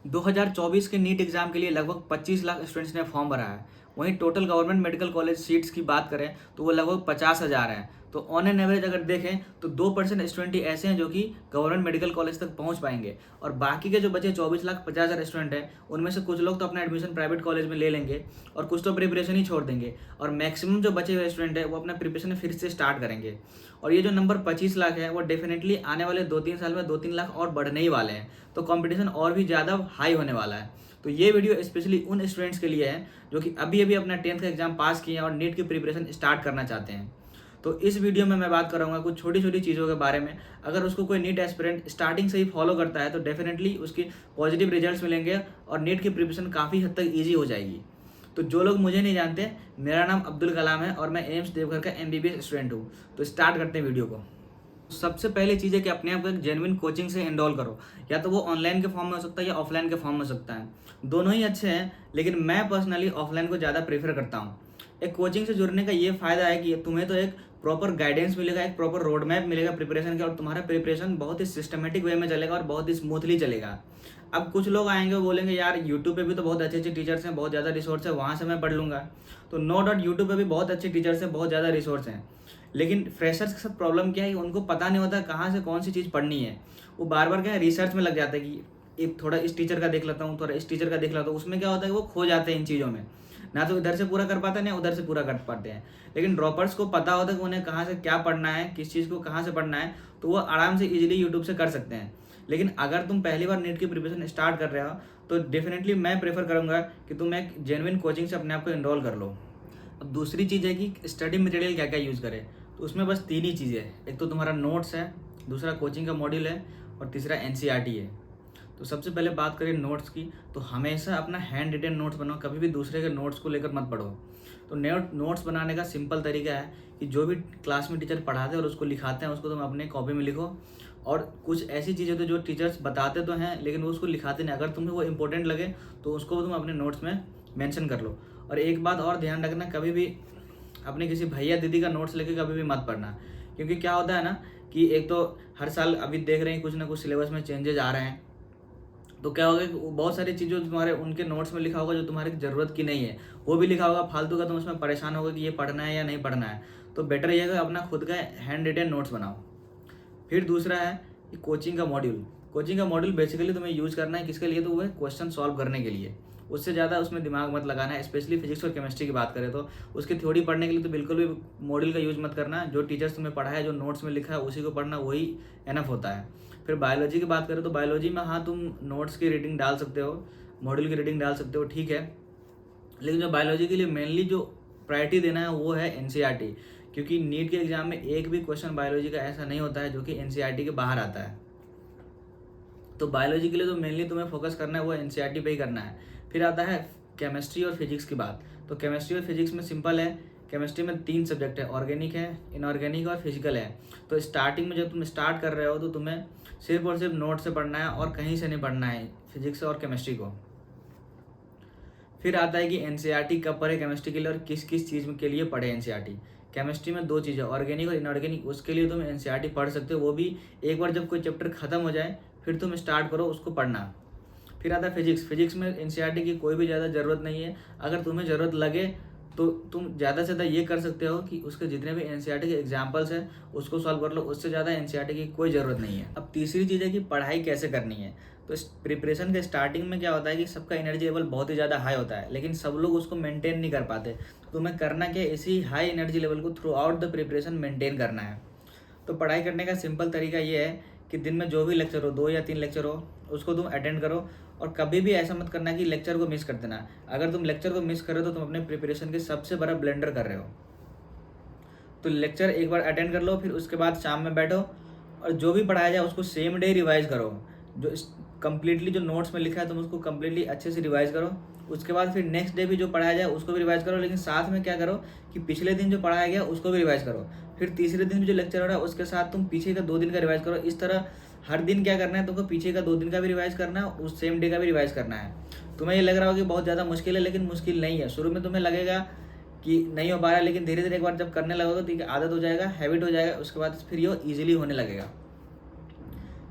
2024 के NEET exam के लिए लगभग 25 लाख स्टूडेंट्स ने फॉर्म भरा है। वहीं total government medical college seats की बात करें तो वो लगभग 50,000 हैं। तो ऑन एन एवरेज अगर देखें तो 2% स्टूडेंट ही ऐसे हैं जो कि गवर्नमेंट मेडिकल कॉलेज तक पहुंच पाएंगे, और बाकी के जो बचे 24,50,000 स्टूडेंट हैं उनमें से कुछ लोग तो अपना एडमिशन प्राइवेट कॉलेज में ले लेंगे और कुछ तो प्रिपरेशन ही छोड़ देंगे, और मैक्सिमम जो बचे हुए स्टूडेंट है वो अपना प्रिपरेशन फिर से स्टार्ट करेंगे। और ये जो नंबर 25 लाख है वो डेफिनेटली आने वाले 2-3 साल में 2-3 लाख और बढ़ने ही वाले हैं। तो कंपटीशन और भी ज़्यादा हाई होने वाला है। तो ये वीडियो स्पेशली उन स्टूडेंट्स के लिए है जो कि अभी अभी अपना 10th का एग्जाम पास किए हैं और नीट की प्रिपरेशन स्टार्ट करना चाहते हैं। तो इस वीडियो में मैं बात करूंगा कुछ छोटी छोटी चीज़ों के बारे में। अगर उसको कोई नीट एस्पिरेंट स्टार्टिंग से ही फॉलो करता है तो डेफिनेटली उसकी पॉजिटिव रिजल्ट्स मिलेंगे और नीट की प्रिपरेशन काफ़ी हद तक ईजी हो जाएगी। तो जो लोग मुझे नहीं जानते, मेरा नाम अब्दुल कलाम है और मैं एम्स देवघर का MBBS स्टूडेंट हूँ। तो स्टार्ट करते हैं वीडियो को। सबसे पहली चीज़ है कि अपने आप को एक जेन्युइन कोचिंग से एनरोल करो, या तो वो ऑनलाइन के फॉर्म में हो सकता है या ऑफलाइन के फॉर्म में हो सकता है। दोनों ही अच्छे हैं, लेकिन मैं पर्सनली ऑफलाइन को ज़्यादा प्रेफर करता हूँ। एक कोचिंग से जुड़ने का ये फ़ायदा है कि तुम्हें तो एक प्रॉपर गाइडेंस मिलेगा, एक प्रॉपर रोड मैप मिलेगा प्रिपरेशन का, और तुम्हारा प्रिपरेशन बहुत ही सिस्टमेटिक वे में चलेगा और बहुत ही स्मूथली चलेगा। अब कुछ लोग आएंगे वो बोलेंगे यार यूट्यूब पे भी तो बहुत अच्छे अच्छे टीचर्स हैं, बहुत ज़्यादा रिसोर्स है, वहाँ से मैं पढ़ लूँगा। तो नो डाउट यूट्यूब पे भी बहुत अच्छे टीचर्स हैं, बहुत ज़्यादा रिसोर्स हैं, लेकिन फ्रेशर्स के साथ प्रॉब्लम क्या है, उनको पता नहीं होता कहाँ से कौन सी चीज़ पढ़नी है। वो बार बार क्या है, रिसर्च में लग जाता है कि एक थोड़ा इस टीचर का देख लेता हूँ, थोड़ा इस टीचर का देख लेता हूँ। उसमें क्या होता है कि वो खो जाते हैं इन चीज़ों में, ना तो इधर से पूरा कर पाते हैं ना उधर से पूरा कर पाते हैं। लेकिन ड्रॉपर्स को पता होता है कि उन्हें कहाँ से क्या पढ़ना है, किस चीज़ को कहाँ से पढ़ना है, तो वो आराम से इजीली यूट्यूब से कर सकते हैं। लेकिन अगर तुम पहली बार नीट की प्रिपरेशन स्टार्ट कर रहे हो तो डेफिनेटली मैं प्रेफर करूँगा कि तुम एक जेन्युइन कोचिंग से अपने आप को एनरोल कर लो। अब दूसरी चीज़ है कि स्टडी मटेरियल क्या क्या यूज़ करें। तो उसमें बस 3 ही चीज़ें हैं, एक तो तुम्हारा नोट्स है, दूसरा कोचिंग का मॉड्यूल है, और तीसरा NCERT है। तो सबसे पहले बात करें नोट्स की, तो हमेशा अपना हैंड रिटन नोट्स बनाओ, कभी भी दूसरे के नोट्स को लेकर मत पढ़ो। तो नोट्स बनाने का सिंपल तरीका है कि जो भी क्लास में टीचर पढ़ाते हैं और उसको लिखाते हैं उसको तुम अपने कॉपी में लिखो। और कुछ ऐसी चीज़ें तो जो टीचर्स बताते तो हैं लेकिन वो उसको लिखाते नहीं, अगर तुम्हें वो इंपॉर्टेंट लगे तो उसको तुम अपने नोट्स में मेंशन कर लो। और एक बात और ध्यान रखना, कभी भी अपने किसी भैया दीदी का नोट्स लेके कभी भी मत पढ़ना। क्योंकि क्या होता है ना कि एक तो हर साल अभी देख रहे हैं कुछ ना कुछ सिलेबस में चेंजेस आ रहे हैं, तो क्या होगा कि बहुत सारी चीज़ें जो तुम्हारे उनके नोट्स में लिखा होगा जो तुम्हारी ज़रूरत की नहीं है वो भी लिखा होगा फालतू का, तुम उसमें परेशान होगा कि ये पढ़ना है या नहीं पढ़ना है। तो बेटर ये है कि अपना खुद का हैंड रिटन नोट्स बनाओ। फिर दूसरा है कि कोचिंग का मॉड्यूल। कोचिंग का मॉड्यूल बेसिकली तुम्हें यूज़ करना है किसके लिए, तो वो है क्वेश्चन सॉल्व करने के लिए। उससे ज़्यादा उसमें दिमाग मत लगाना है। स्पेशली फिजिक्स और केमिस्ट्री की बात करें तो उसकी थ्योरी पढ़ने के लिए तो बिल्कुल भी मॉड्यूल का यूज़ मत करना। जो टीचर्स तुम्हें पढ़ा है, जो नोट्स में लिखा है उसी को पढ़ना, वही एनफ होता है। फिर बायोलॉजी की बात करें तो बायोलॉजी में हाँ तुम नोट्स की रीडिंग डाल सकते हो, मॉड्यूल की रीडिंग डाल सकते हो, ठीक है। लेकिन जो बायोलॉजी के लिए मेनली जो प्रायोरिटी देना है वो है NCERT, क्योंकि नीट के एग्जाम में एक भी क्वेश्चन बायोलॉजी का ऐसा नहीं होता है जो कि NCERT के बाहर आता है। तो बायोलॉजी के लिए तो मेनली तुम्हें फोकस करना है वो NCERT पे ही करना है। फिर आता है केमिस्ट्री और फिजिक्स की बात। तो केमिस्ट्री और फिजिक्स में सिंपल है, केमिस्ट्री में 3 सब्जेक्ट है, ऑर्गेनिक है, इनऑर्गेनिक और फिजिकल है। तो स्टार्टिंग में जब तुम स्टार्ट कर रहे हो तो तुम्हें सिर्फ और सिर्फ नोट से पढ़ना है और कहीं से नहीं पढ़ना है फिजिक्स और केमिस्ट्री को। फिर आता है कि NCERT कब पढ़े केमिस्ट्री के लिए और किस किस चीज़ के लिए पढ़े NCERT। केमिस्ट्री में 2 चीज़ें, ऑर्गेनिक और इनऑर्गेनिक, उसके लिए तुम NCERT पढ़ सकते हो। वो भी एक बार जब कोई चैप्टर खत्म हो जाए फिर तुम स्टार्ट करो उसको पढ़ना। फिर आता है फिजिक्स। फिजिक्स में NCERT की कोई भी ज़्यादा ज़रूरत नहीं है। अगर तुम्हें ज़रूरत लगे तो तुम ज़्यादा से ज़्यादा ये कर सकते हो कि उसके जितने भी NCERT के एग्जाम्पल्स हैं उसको सॉल्व कर लो, उससे ज़्यादा NCERT की कोई ज़रूरत नहीं है। अब तीसरी चीज़ है कि पढ़ाई कैसे करनी है। तो इस प्रिपरेशन के स्टार्टिंग में क्या होता है कि सबका एनर्जी लेवल बहुत ही ज़्यादा हाई होता है, लेकिन सब लोग उसको मेंटेन नहीं कर पाते। तो तुम्हें करना क्या है, इसी हाई एनर्जी लेवल को through out the preparation maintain करना है। तो पढ़ाई करने का सिंपल तरीका ये है कि दिन में जो भी लेक्चर हो, 2 या 3 लेक्चर हो, उसको तुम अटेंड करो। और कभी भी ऐसा मत करना कि लेक्चर को मिस कर देना। अगर तुम लेक्चर को मिस कर रहे हो तो तुम अपने प्रिपरेशन के सबसे बड़ा ब्लेंडर कर रहे हो। तो लेक्चर एक बार अटेंड कर लो, फिर उसके बाद शाम में बैठो और जो भी पढ़ाया जाए उसको सेम डे रिवाइज करो। जो कम्प्लीटली जो नोट्स में लिखा है तुम उसको कम्प्लीटली अच्छे से रिवाइज करो। उसके बाद फिर नेक्स्ट डे भी जो पढ़ाया जाए उसको भी रिवाइज करो, लेकिन साथ में क्या करो कि पिछले दिन जो पढ़ाया गया उसको भी रिवाइज करो। फिर तीसरे दिन भी जो लेक्चर हो रहा है उसके साथ तुम पीछे का 2 दिन का रिवाइज करो। इस तरह हर दिन क्या करना है, तुमको पीछे का 2 दिन का भी रिवाइज करना है, उस सेम डे का भी रिवाइज करना है। तुम्हें ये लग रहा होगा कि बहुत ज़्यादा मुश्किल है, लेकिन मुश्किल नहीं है। शुरू में तुम्हें लगेगा कि नहीं हो पा रहा है, लेकिन धीरे धीरे एक बार जब करने लगोगे तो आदत हो जाएगा, हैबिट हो जाएगा, उसके बाद फिर ये ईजिली होने लगेगा।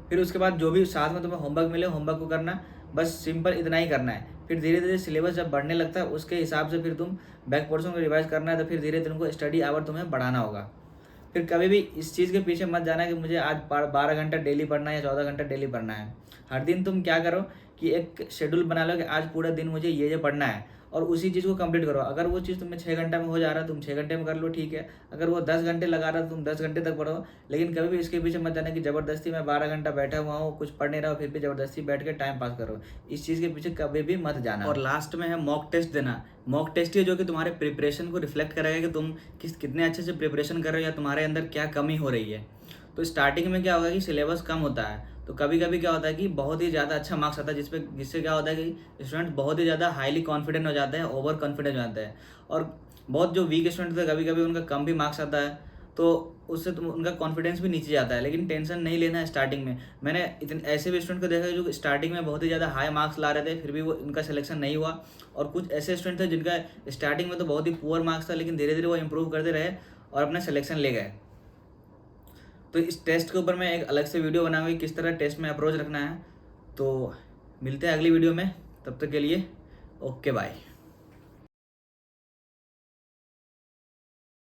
फिर उसके बाद जो भी साथ में तुम्हें होमवर्क मिले होमवर्क को करना। बस सिंपल इतना ही करना है। फिर धीरे धीरे सिलेबस जब बढ़ने लगता है उसके हिसाब से फिर तुम बैक पोर्शन को रिवाइज करना है, तो फिर धीरे धीरे तुमको स्टडी आवर तुम्हें बढ़ाना होगा। फिर कभी भी इस चीज़ के पीछे मत जाना कि मुझे आज 12 घंटा डेली पढ़ना है या 14 घंटा डेली पढ़ना है। हर दिन तुम क्या करो कि एक शेड्यूल बना लो कि आज पूरा दिन मुझे ये पढ़ना है, और उसी चीज़ को कंप्लीट करो। अगर वो चीज़ तुम्हें 6 घंटा में हो जा रहा है, तुम 6 घंटे में कर लो, ठीक है। अगर वो 10 घंटे लगा रहा है तो तुम 10 घंटे तक पढ़ो, लेकिन कभी भी इसके पीछे मत जाना कि ज़बरदस्ती मैं 12 घंटा बैठा हुआ हूँ, कुछ पढ़ नहीं रहा हूँ, फिर भी ज़बरदस्ती बैठ के टाइम पास करो। इस चीज़ के पीछे कभी भी मत जाना। और लास्ट में है मॉक टेस्ट देना। मॉक टेस्ट ही जो कि तुम्हारे प्रिपरेशन को रिफ्लेक्ट करेगा कि तुम कितने अच्छे से प्रिपरेशन कर रहे हो या तुम्हारे अंदर क्या कमी हो रही है। तो स्टार्टिंग में क्या होगा कि सिलेबस कम होता है, तो कभी कभी क्या होता है कि बहुत ही ज़्यादा अच्छा मार्क्स आता है, जिससे क्या होता है कि स्टूडेंट बहुत ही ज़्यादा हाईली कॉन्फिडेंट हो जाते हैं, ओवर कॉन्फिडेंट हो जाते हैं। और बहुत जो वीक स्टूडेंट थे कभी कभी उनका कम भी मार्क्स आता है, तो उससे उनका कॉन्फिडेंस भी नीचे जाता है। लेकिन टेंशन नहीं लेना है स्टार्टिंग में। मैंने इतने ऐसे भी स्टूडेंट को देखा है जो स्टार्टिंग में बहुत ही ज़्यादा हाई मार्क्स ला रहे थे, फिर भी वो उनका सिलेक्शन नहीं हुआ। और कुछ ऐसे स्टूडेंट थे जिनका स्टार्टिंग में तो बहुत ही पुअर मार्क्स था, लेकिन धीरे धीरे वो इंप्रूव करते रहे और अपना सिलेक्शन ले गए। तो इस टेस्ट के ऊपर मैं एक अलग से वीडियो बनाऊंगा कि किस तरह टेस्ट में अप्रोच रखना है। तो मिलते हैं अगली वीडियो में, तब तक के लिए ओके बाय।